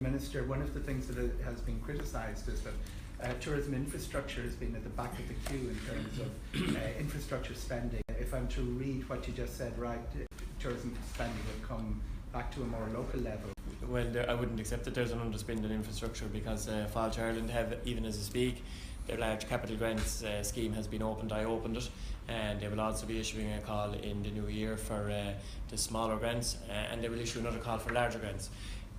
Minister, one of the things that has been criticised is that tourism infrastructure has been at the back of the queue in terms of infrastructure spending. If I'm to read what you just said right, tourism spending will come back to a more local level. Well, I wouldn't accept that there's an underspend in infrastructure, because Fáilte Ireland have, even as I speak, their large capital grants scheme has been opened. I opened it, and they will also be issuing a call in the new year for the smaller grants, and they will issue another call for larger grants.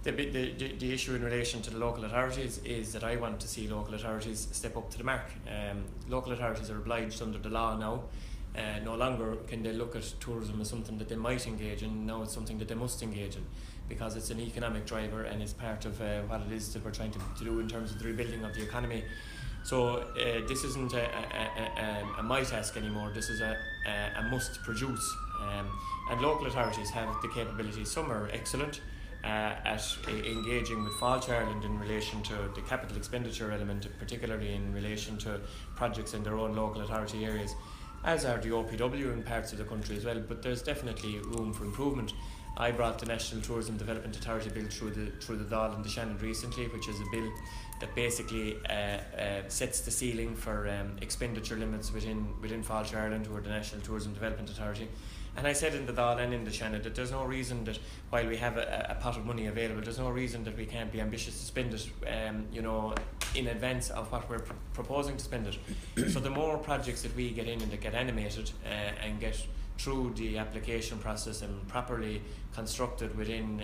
The issue in relation to the local authorities is that I want to see local authorities step up to the mark. Local authorities are obliged under the law now. No longer can they look at tourism as something that they might engage in. Now it's something that they must engage in, because it's an economic driver and it's part of what it is that we're trying to do in terms of the rebuilding of the economy. So this isn't a my task anymore. This is a must produce, and local authorities have the capability. Some are excellent at engaging with Fáilte Ireland in relation to the capital expenditure element, particularly in relation to projects in their own local authority areas, as are the OPW in parts of the country as well. But there's definitely room for improvement. I brought the National Tourism Development Authority bill through the Dáil and the Shannon recently, which is a bill that basically sets the ceiling for expenditure limits within Fáilte Ireland, who are the National Tourism Development Authority. And I said in the Dáil and in the Shannon that there's no reason that, while we have a pot of money available, there's no reason that we can't be ambitious to spend it, in advance of what we're proposing to spend it. So the more projects that we get in and that get animated and get through the application process and properly constructed within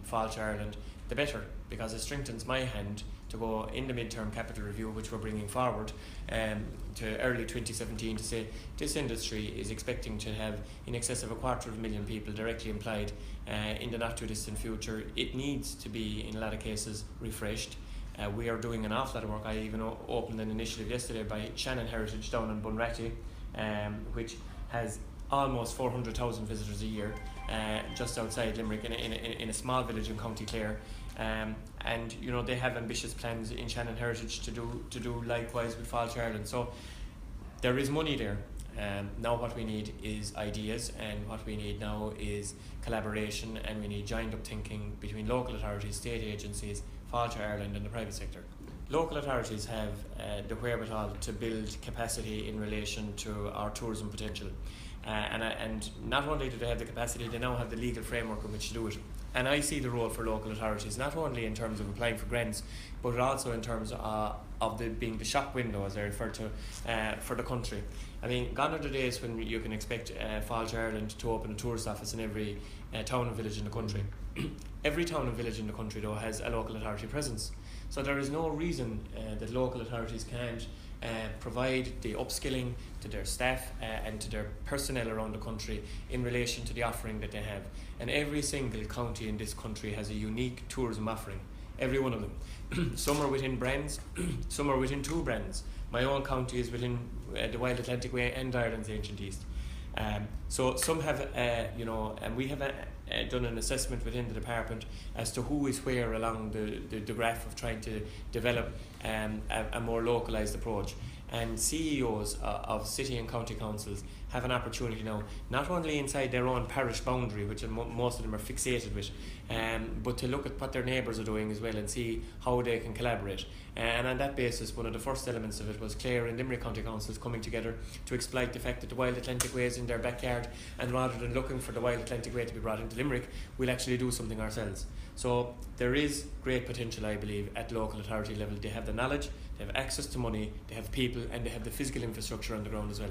Fáilte Ireland, the better, because it strengthens my hand to go in the mid-term capital review, which we're bringing forward to early 2017, to say this industry is expecting to have in excess of 250,000 people directly employed in the not too distant future. It needs to be, in a lot of cases, refreshed. We are doing an awful lot of work. I even opened an initiative yesterday by Shannon Heritage down in Bunratty, which has almost 400,000 visitors a year, just outside Limerick, in a small village in County Clare. And they have ambitious plans in Shannon Heritage to do likewise with Fáilte Ireland. So there is money there. Now what we need is ideas, and what we need now is collaboration, and we need joined up thinking between local authorities, state agencies, Fáilte Ireland and the private sector. Local authorities have the wherewithal to build capacity in relation to our tourism potential. And not only do they have the capacity, they now have the legal framework in which to do it. And I see the role for local authorities, not only in terms of applying for grants, but also in terms of being the shop window, as I refer to, for the country. I mean, gone are the days when you can expect Fáilte Ireland to open a tourist office in every town and village in the country. Every town and village in the country, though, has a local authority presence. So there is no reason that local authorities can't provide the upskilling to their staff and to their personnel around the country in relation to the offering that they have. And every single county in this country has a unique tourism offering, every one of them. Some are within brands, some are within two brands. My own county is within the Wild Atlantic Way and Ireland's Ancient East. So some have, and we have done an assessment within the department as to who is where along the graph of trying to develop a more localised approach. And CEOs of city and county councils have an opportunity now, not only inside their own parish boundary, which most of them are fixated with, but to look at what their neighbours are doing as well and see how they can collaborate. And on that basis, one of the first elements of it was Clare and Limerick county councils coming together to exploit the fact that the Wild Atlantic Way is in their backyard, and rather than looking for the Wild Atlantic Way to be brought into Limerick, we'll actually do something ourselves. So there is great potential, I believe, at local authority level. They have the knowledge, they have access to money, they have people, and they have the physical infrastructure on the ground as well.